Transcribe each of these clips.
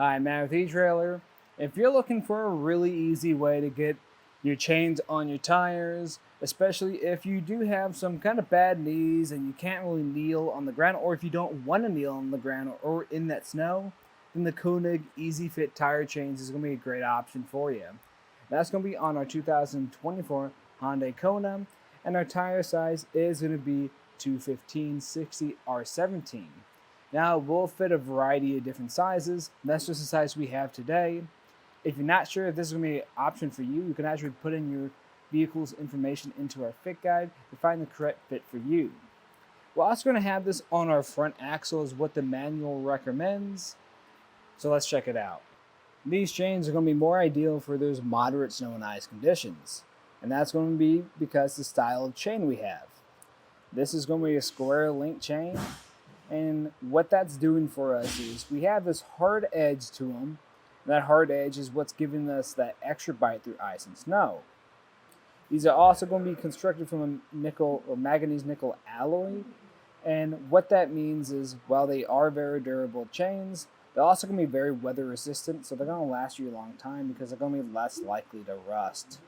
Hi, Matt with eTrailer. If you're looking for a really easy way to get your chains on your tires, especially if you do have some kind of bad knees and you can't really kneel on the ground, or if you don't want to kneel on the ground or in that snow, then the Konig Easy Fit Tire Chains is going to be a great option for you. That's going to be on our 2024 Hyundai Kona, and our tire size is going to be 215/60 R17. Now, it will fit a variety of different sizes. That's just the size we have today. If you're not sure if this is going to be an option for you, you can actually put in your vehicle's information into our fit guide to find the correct fit for you. We're also going to have this on our front axle is what the manual recommends. So let's check it out. These chains are going to be more ideal for those moderate snow and ice conditions. And that's going to be because the style of chain we have. This is going to be a square link chain. And what that's doing for us is we have this hard edge to them. That hard edge is what's giving us that extra bite through ice and snow. These are also going to be constructed from a nickel or manganese nickel alloy. And what that means is while they are very durable chains, they're also going to be very weather resistant. So they're going to last you a long time because they're going to be less likely to rust.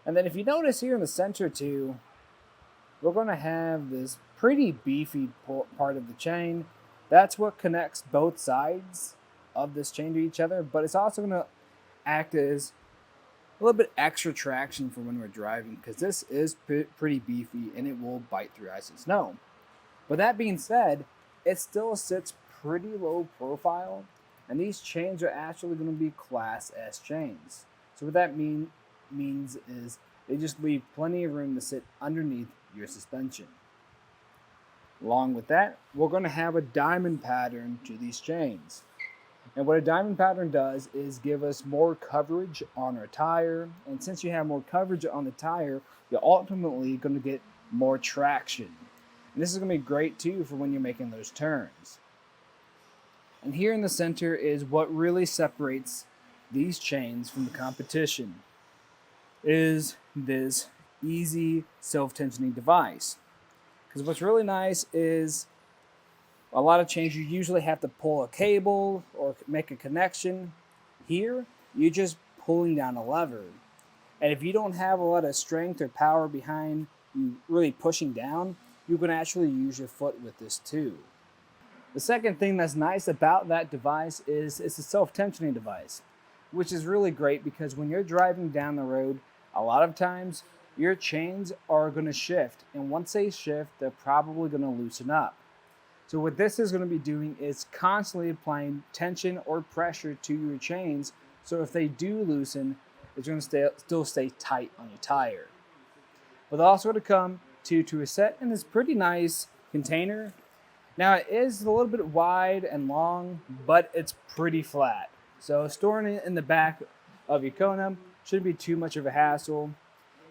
And then if you notice here in the center too, we're going to have this pretty beefy part of the chain. That's what connects both sides of this chain to each other, but it's also going to act as a little bit extra traction for when we're driving because this is pretty beefy and it will bite through ice and snow. But that being said, it still sits pretty low profile, and these chains are actually going to be Class S chains. So what that means is they just leave plenty of room to sit underneath your suspension. Along with that, we're going to have a diamond pattern to these chains. And what a diamond pattern does is give us more coverage on our tire. And since you have more coverage on the tire, you're ultimately going to get more traction. And this is going to be great too for when you're making those turns. And here in the center is what really separates these chains from the competition, is this easy self-tensioning device. Because what's really nice is a lot of chains you usually have to pull a cable or make a connection. Here, you're just pulling down a lever. And if you don't have a lot of strength or power behind you really pushing down, you can actually use your foot with this too. The second thing that's nice about that device is it's a self-tensioning device, which is really great because when you're driving down the road, a lot of times your chains are going to shift, and once they shift, they're probably going to loosen up. So what this is going to be doing is constantly applying tension or pressure to your chains, so if they do loosen, it's going to still stay tight on your tire. But also going to come to a set in this pretty nice container. Now it is a little bit wide and long, but it's pretty flat. So storing it in the back of your Kona shouldn't be too much of a hassle.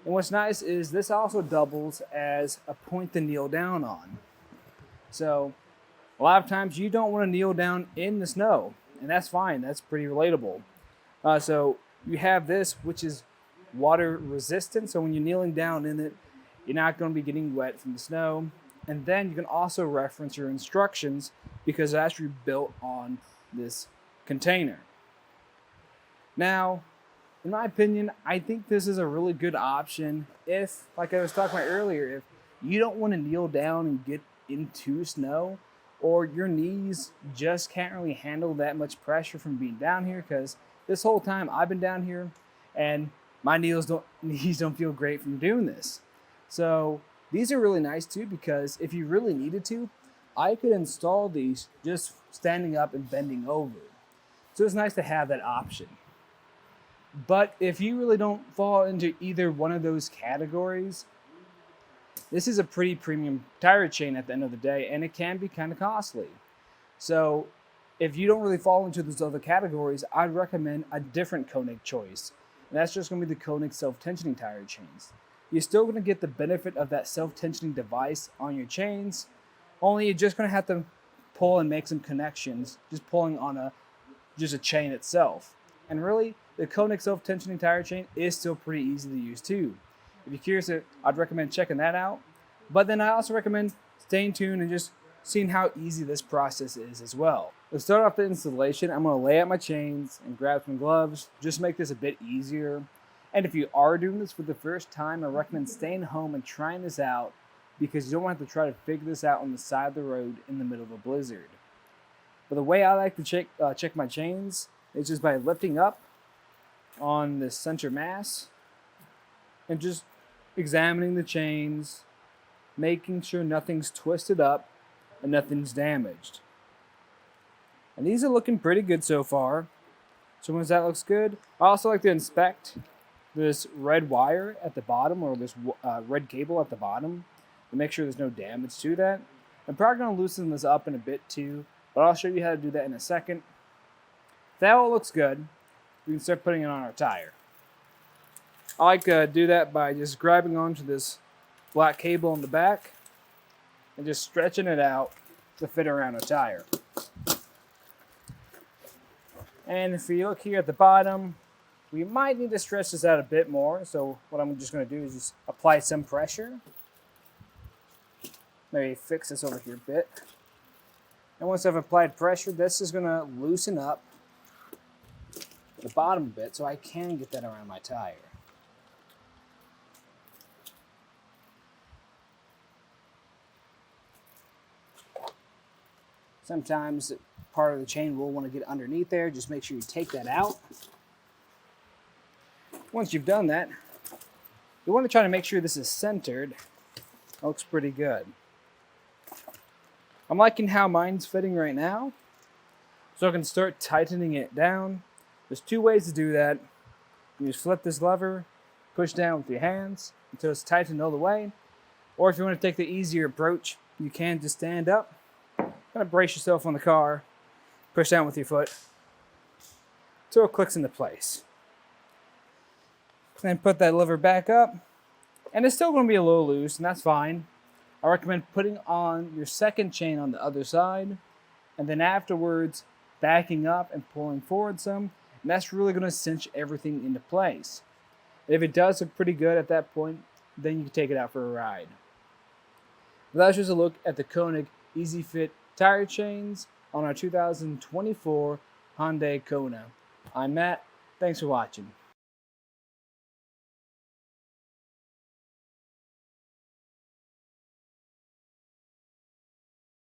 And what's nice is this also doubles as a point to kneel down on. So a lot of times you don't want to kneel down in the snow, and that's fine. That's pretty relatable. So you have this, which is water resistant. So when you're kneeling down in it, you're not going to be getting wet from the snow. And then you can also reference your instructions because it's actually built on this container. Now, in my opinion, I think this is a really good option if, like I was talking about earlier, if you don't want to kneel down and get into snow, or your knees just can't really handle that much pressure from being down here, because this whole time I've been down here and my knees don't feel great from doing this. So these are really nice too, because if you really needed to, I could install these just standing up and bending over. So it's nice to have that option. But if you really don't fall into either one of those categories, this is a pretty premium tire chain at the end of the day, and it can be kind of costly. So if you don't really fall into those other categories, I'd recommend a different Konig choice. And that's just going to be the Konig self-tensioning tire chains. You're still going to get the benefit of that self-tensioning device on your chains, only you're just going to have to pull and make some connections, just pulling on just a chain itself. And really, the Konig self-tensioning tire chain is still pretty easy to use too. If you're curious, I'd recommend checking that out. But then I also recommend staying tuned and just seeing how easy this process is as well. To start off the installation, I'm going to lay out my chains and grab some gloves, just to make this a bit easier. And if you are doing this for the first time, I recommend staying home and trying this out because you don't want to have to try to figure this out on the side of the road in the middle of a blizzard. But the way I like to check my chains is just by lifting up on the center mass and just examining the chains, making sure nothing's twisted up and nothing's damaged. And these are looking pretty good so far. So once that looks good, I also like to inspect this red wire at the bottom, or this red cable at the bottom, to make sure there's no damage to that. I'm probably going to loosen this up in a bit too, but I'll show you how to do that in a second. If that all looks good, we can start putting it on our tire. I like to do that by just grabbing onto this black cable in the back and just stretching it out to fit around a tire. And if you look here at the bottom, we might need to stretch this out a bit more. So what I'm just going to do is just apply some pressure. Maybe fix this over here a bit. And once I've applied pressure, this is going to loosen up the bottom a bit so I can get that around my tire. Sometimes part of the chain will want to get underneath there. Just make sure you take that out. Once you've done that, you want to try to make sure this is centered. That looks pretty good. I'm liking how mine's fitting right now, so I can start tightening it down. There's two ways to do that. You just flip this lever, push down with your hands until it's tightened all the way. Or if you want to take the easier approach, you can just stand up, kind of brace yourself on the car, push down with your foot until it clicks into place. Then put that lever back up, and it's still going to be a little loose, and that's fine. I recommend putting on your second chain on the other side, and then afterwards backing up and pulling forward some, and that's really going to cinch everything into place. And if it does look pretty good at that point, then you can take it out for a ride. Well, that's just a look at the Konig Easy Fit tire chains on our 2024 Hyundai Kona. I'm Matt. Thanks for watching.